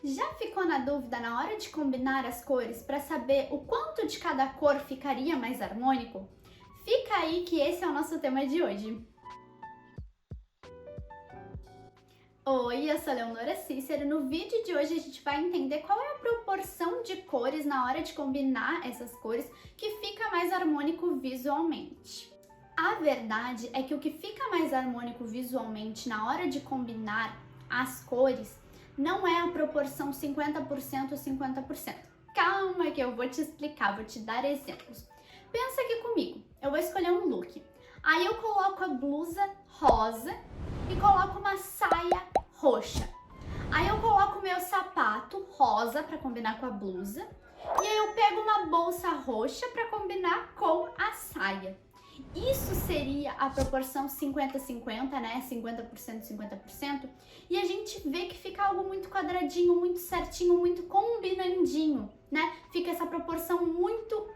Já ficou na dúvida na hora de combinar as cores para saber o quanto de cada cor ficaria mais harmônico? Fica aí que esse é o nosso tema de hoje. Oi, eu sou a Leonora Cícero. No vídeo de hoje a gente vai entender qual é a proporção de cores na hora de combinar essas cores que fica mais harmônico visualmente. A verdade é que o que fica mais harmônico visualmente na hora de combinar as cores não é a proporção 50% 50%. Calma que eu vou te explicar, vou te dar exemplos. Pensa aqui comigo, eu vou escolher um look. Aí eu coloco a blusa rosa e coloco uma saia roxa. Aí eu coloco o meu sapato rosa para combinar com a blusa. E aí eu pego uma bolsa roxa para combinar com a saia. Isso seria a proporção 50-50, né? 50%, 50%. E a gente vê que fica algo muito quadradinho, muito certinho, muito combinandinho, né? Fica essa proporção muito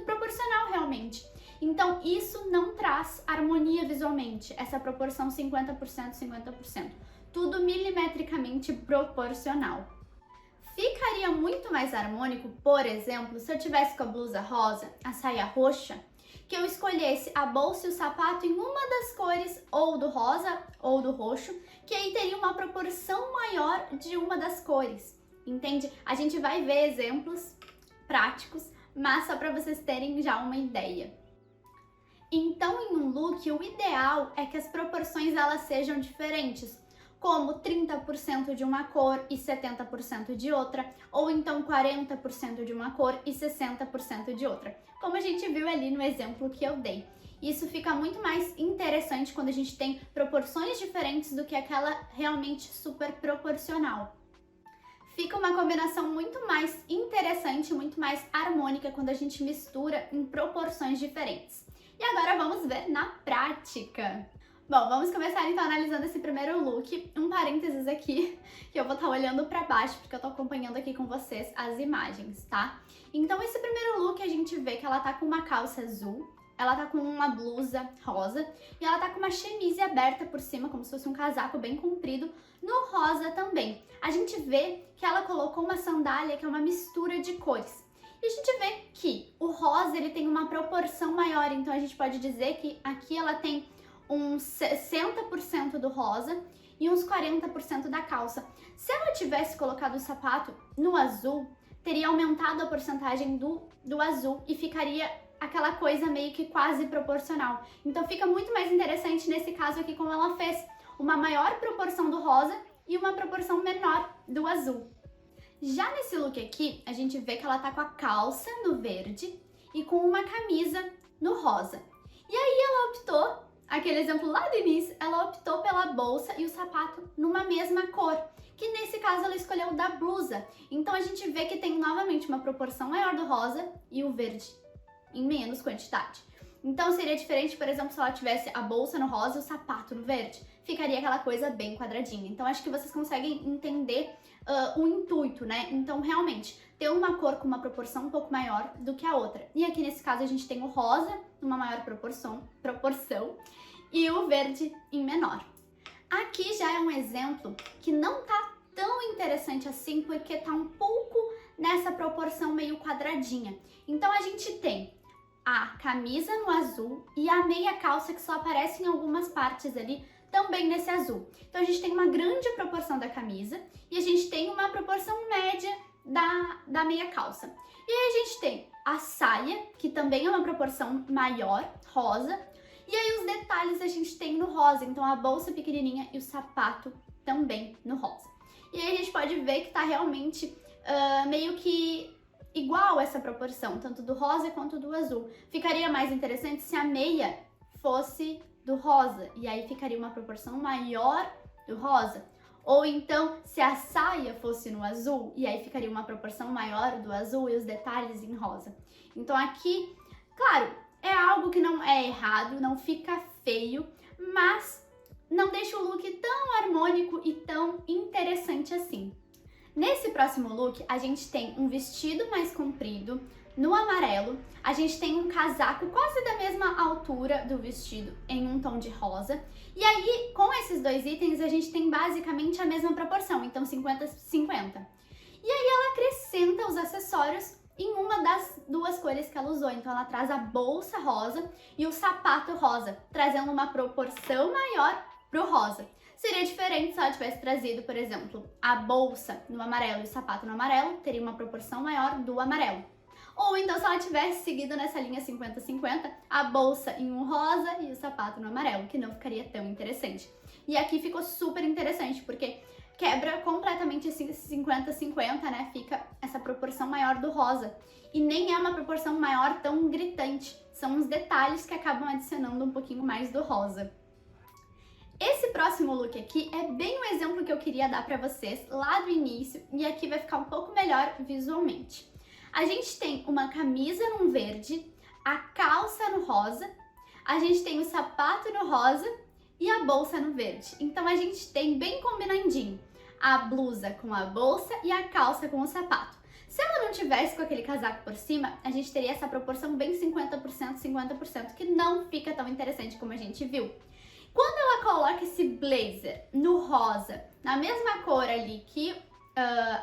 proporcional realmente. Então, isso não traz harmonia visualmente, essa proporção 50%, 50%. Tudo milimetricamente proporcional. Ficaria muito mais harmônico, por exemplo, se eu tivesse com a blusa rosa, a saia roxa, que eu escolhesse a bolsa e o sapato em uma das cores, ou do rosa ou do roxo, que aí teria uma proporção maior de uma das cores, entende? A gente vai ver exemplos práticos, mas só para vocês terem já uma ideia. Então, em um look, o ideal é que as proporções elas sejam diferentes, como 30% de uma cor e 70% de outra, ou então 40% de uma cor e 60% de outra, como a gente viu ali no exemplo que eu dei. Isso fica muito mais interessante quando a gente tem proporções diferentes do que aquela realmente super proporcional. Fica uma combinação muito mais interessante, muito mais harmônica quando a gente mistura em proporções diferentes. E agora vamos ver na prática. Bom, vamos começar então analisando esse primeiro look. Um parênteses aqui, que eu vou estar olhando para baixo, porque eu tô acompanhando aqui com vocês as imagens, tá? Então esse primeiro look a gente vê que ela tá com uma calça azul, ela tá com uma blusa rosa e ela tá com uma chemise aberta por cima, como se fosse um casaco bem comprido, no rosa também. A gente vê que ela colocou uma sandália que é uma mistura de cores. E a gente vê que o rosa ele tem uma proporção maior, então a gente pode dizer que aqui ela tem uns 60% do rosa e uns 40% da calça. Se ela tivesse colocado o sapato no azul, teria aumentado a porcentagem do azul e ficaria aquela coisa meio que quase proporcional. Então fica muito mais interessante nesse caso aqui como ela fez uma maior proporção do rosa e uma proporção menor do azul. Já nesse look aqui, a gente vê que ela tá com a calça no verde e com uma camisa no rosa. E aí ela optou, aquele exemplo lá do início, ela optou pela bolsa e o sapato numa mesma cor, que nesse caso ela escolheu da blusa. Então a gente vê que tem novamente uma proporção maior do rosa e o verde em menos quantidade. Então seria diferente, por exemplo, se ela tivesse a bolsa no rosa e o sapato no verde. Ficaria aquela coisa bem quadradinha. Então acho que vocês conseguem entender o intuito, né? Então realmente, ter uma cor com uma proporção um pouco maior do que a outra. E aqui nesse caso a gente tem o rosa numa maior proporção e o verde em menor. Aqui já é um exemplo que não tá tão interessante assim, porque tá um pouco nessa proporção meio quadradinha. Então a gente tem a camisa no azul e a meia calça que só aparece em algumas partes ali, também nesse azul. Então a gente tem uma grande proporção da camisa e a gente tem uma proporção média da meia calça. E aí a gente tem a saia, que também é uma proporção maior, rosa, e aí os detalhes a gente tem no rosa, então a bolsa pequenininha e o sapato também no rosa. E aí a gente pode ver que tá realmente meio que igual essa proporção, tanto do rosa quanto do azul. Ficaria mais interessante se a meia fosse do rosa, e aí ficaria uma proporção maior do rosa. Ou então, se a saia fosse no azul, e aí ficaria uma proporção maior do azul e os detalhes em rosa. Então aqui, claro, é algo que não é errado, não fica feio, mas não deixa o look tão harmônico e tão interessante assim. Nesse próximo look, a gente tem um vestido mais comprido, no amarelo, a gente tem um casaco quase da mesma altura do vestido, em um tom de rosa. E aí, com esses dois itens, a gente tem basicamente a mesma proporção, então 50-50. E aí ela acrescenta os acessórios em uma das duas cores que ela usou. Então ela traz a bolsa rosa e o sapato rosa, trazendo uma proporção maior pro rosa. Seria diferente se ela tivesse trazido, por exemplo, a bolsa no amarelo e o sapato no amarelo, teria uma proporção maior do amarelo. Ou então, se ela tivesse seguido nessa linha 50-50, a bolsa em um rosa e o sapato no amarelo, que não ficaria tão interessante. E aqui ficou super interessante, porque quebra completamente esse 50-50, né? Fica essa proporção maior do rosa. E nem é uma proporção maior tão gritante. São uns detalhes que acabam adicionando um pouquinho mais do rosa. Esse próximo look aqui é bem o exemplo que eu queria dar pra vocês lá do início, e aqui vai ficar um pouco melhor visualmente. A gente tem uma camisa no verde, a calça no rosa, a gente tem o sapato no rosa e a bolsa no verde. Então a gente tem bem combinandinho a blusa com a bolsa e a calça com o sapato. Se ela não tivesse com aquele casaco por cima, a gente teria essa proporção bem 50%, 50%, que não fica tão interessante como a gente viu. Quando ela coloca esse blazer no rosa, na mesma cor ali que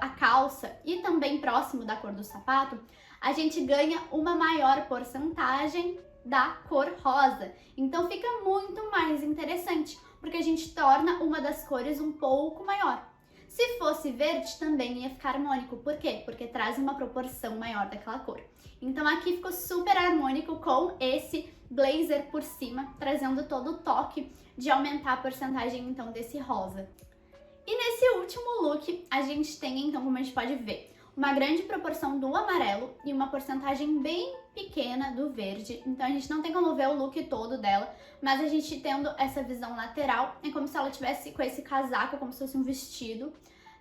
a calça e também próximo da cor do sapato, a gente ganha uma maior porcentagem da cor rosa. Então fica muito mais interessante, porque a gente torna uma das cores um pouco maior. Se fosse verde, também ia ficar harmônico. Por quê? Porque traz uma proporção maior daquela cor. Então aqui ficou super harmônico com esse blazer por cima, trazendo todo o toque de aumentar a porcentagem então desse rosa. E nesse último look, a gente tem, então, como a gente pode ver, uma grande proporção do amarelo e uma porcentagem bem pequena do verde. Então a gente não tem como ver o look todo dela, mas a gente tendo essa visão lateral, é como se ela tivesse com esse casaco, como se fosse um vestido,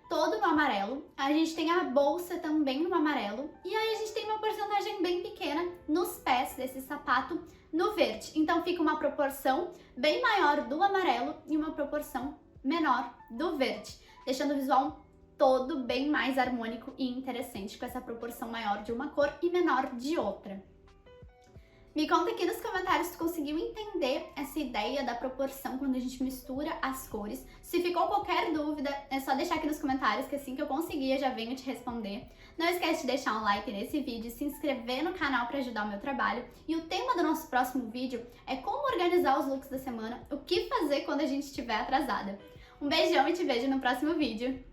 todo no amarelo. A gente tem a bolsa também no amarelo, e aí a gente tem uma porcentagem bem pequena nos pés desse sapato no verde. Então fica uma proporção bem maior do amarelo e uma proporção menor do verde, deixando o visual todo bem mais harmônico e interessante, com essa proporção maior de uma cor e menor de outra. Me conta aqui nos comentários se tu conseguiu entender essa ideia da proporção quando a gente mistura as cores. Se ficou qualquer dúvida, é só deixar aqui nos comentários, que assim que eu conseguir eu já venho te responder. Não esquece de deixar um like nesse vídeo, se inscrever no canal para ajudar o meu trabalho. E o tema do nosso próximo vídeo é como organizar os looks da semana, o que fazer quando a gente estiver atrasada. Um beijão e te vejo no próximo vídeo.